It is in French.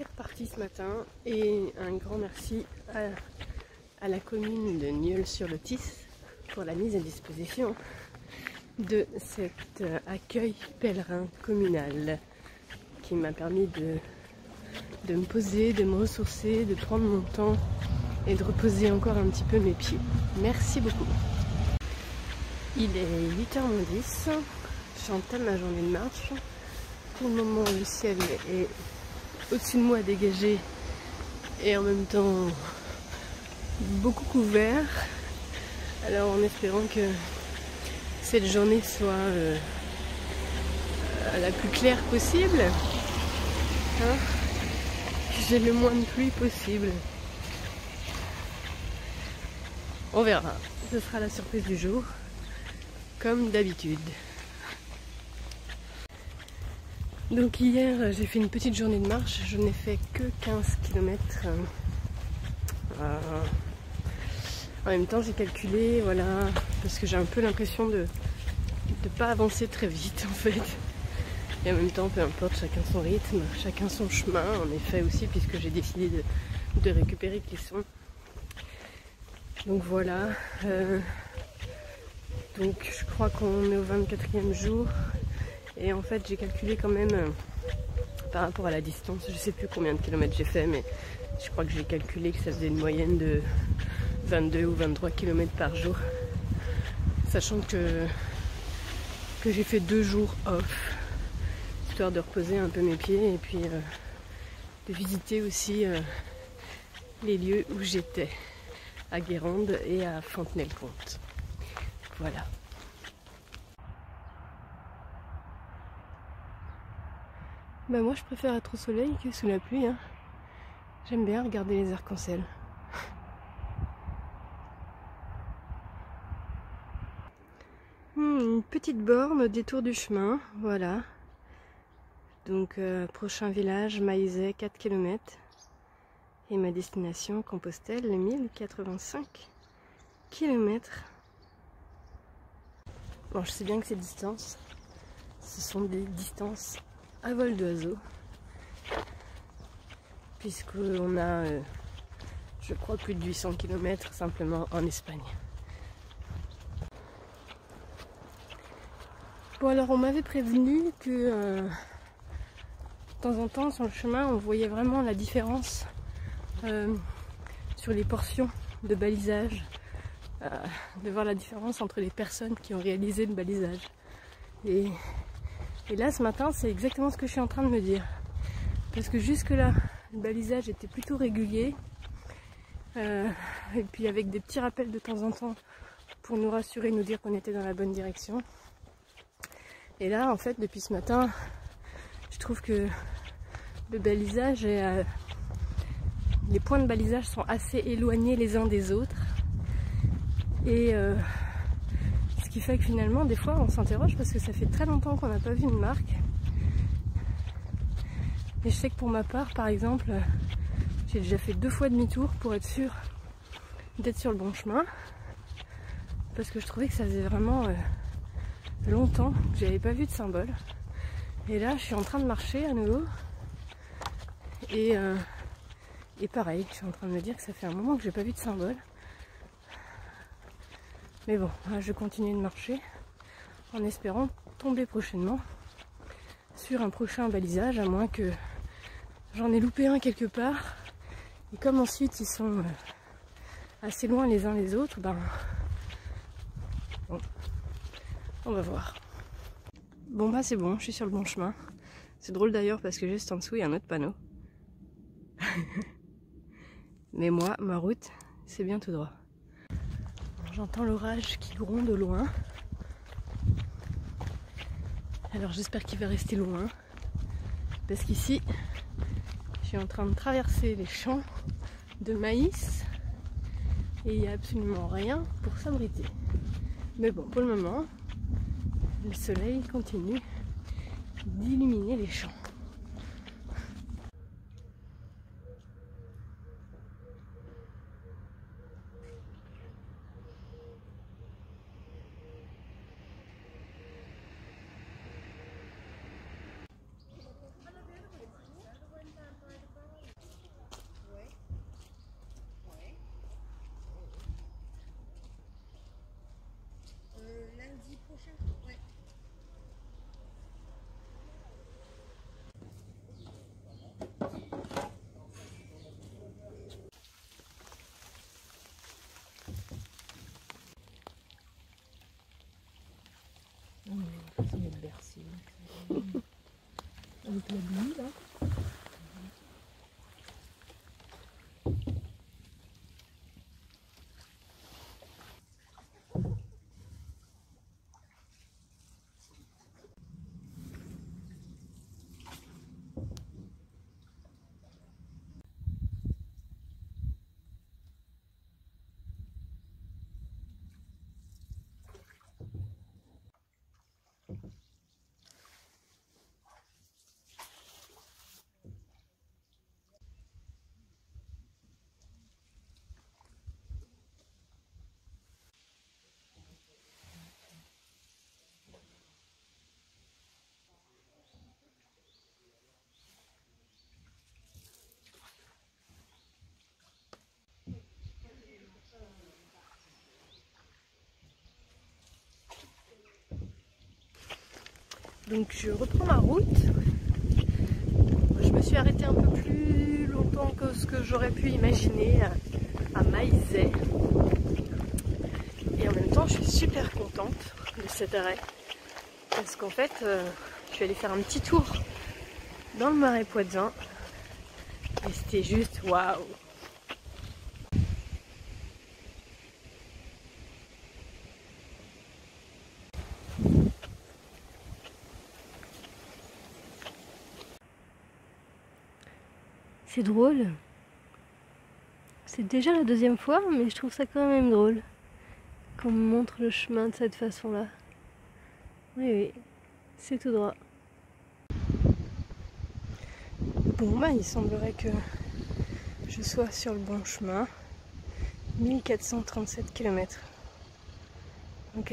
était repartie ce matin et un grand merci à la commune de Nieul-sur-le-Tys pour la mise à disposition de cet accueil pèlerin communal qui m'a permis de me poser, de me ressourcer, de prendre mon temps et de reposer encore un petit peu mes pieds. Merci beaucoup. Il est 8h-10, j'entame ma journée de marche. Pour le moment, le ciel est au-dessus de moi dégagé et en même temps beaucoup couvert. Alors en espérant que cette journée soit la plus claire possible, hein, que j'ai le moins de pluie possible. On verra, ce sera la surprise du jour, comme d'habitude. Donc hier j'ai fait une petite journée de marche, je n'ai fait que 15 km. En même temps j'ai calculé, voilà, parce que j'ai un peu l'impression de ne pas avancer très vite en fait. Et en même temps, peu importe, chacun son rythme, chacun son chemin, en effet aussi, puisque j'ai décidé de récupérer Clisson. Donc voilà, donc je crois qu'on est au 24e jour. Et en fait j'ai calculé quand même par rapport à la distance, je sais plus combien de kilomètres j'ai fait, mais je crois que j'ai calculé que ça faisait une moyenne de 22 ou 23 km par jour. Sachant que j'ai fait 2 jours off, histoire de reposer un peu mes pieds et puis de visiter aussi les lieux où j'étais, à Guérande et à Fontenay-le-Comte. Voilà. Bah moi je préfère être au soleil que sous la pluie, hein. J'aime bien regarder les arcs-en-ciel. Une petite borne au détour du chemin, voilà. Donc prochain village, Maïzet, 4 km. Et ma destination, Compostelle, 1085 km. Bon, je sais bien que ces distances, ce sont des distances à vol d'oiseau. Puisqu'on a, je crois, plus de 800 km simplement en Espagne. Bon alors on m'avait prévenu que de temps en temps sur le chemin on voyait vraiment la différence sur les portions de balisage, de voir la différence entre les personnes qui ont réalisé le balisage. Et là ce matin c'est exactement ce que je suis en train de me dire. Parce que jusque là le balisage était plutôt régulier et puis avec des petits rappels de temps en temps pour nous rassurer, nous dire qu'on était dans la bonne direction. Et là, en fait, depuis ce matin, je trouve que le balisage est, les points de balisage sont assez éloignés les uns des autres. Et ce qui fait que finalement, des fois, on s'interroge parce que ça fait très longtemps qu'on n'a pas vu une marque. Et je sais que pour ma part, par exemple, j'ai déjà fait 2 fois demi-tour pour être sûre d'être sur le bon chemin. Parce que je trouvais que ça faisait vraiment longtemps que j'avais pas vu de symbole. Et là je suis en train de marcher à nouveau et pareil, je suis en train de me dire que ça fait un moment que j'ai pas vu de symbole. Mais bon, là, je vais continuer de marcher en espérant tomber prochainement sur un prochain balisage, à moins que j'en ai loupé un quelque part. Et comme ensuite ils sont assez loin les uns les autres, ben bon, on va voir. Bon bah c'est bon, je suis sur le bon chemin. C'est drôle d'ailleurs parce que juste en dessous il y a un autre panneau. Mais moi, ma route, c'est bien tout droit. J'entends l'orage qui gronde au loin. Alors j'espère qu'il va rester loin. Parce qu'ici, je suis en train de traverser les champs de maïs. Et il n'y a absolument rien pour s'abriter. Mais bon, pour le moment, le soleil continue d'illuminer les champs. C'est notre Bercy. Avec la nuit là. Donc je reprends ma route. Je me suis arrêtée un peu plus longtemps que ce que j'aurais pu imaginer à Maizet. Et en même temps je suis super contente de cet arrêt. Parce qu'en fait je suis allée faire un petit tour dans le Marais Poitevin. Et c'était juste waouh! C'est drôle. C'est déjà la deuxième fois, mais je trouve ça quand même drôle qu'on me montre le chemin de cette façon-là. Oui, oui, c'est tout droit. Bon, bah, il semblerait que je sois sur le bon chemin. 1437 km. Ok.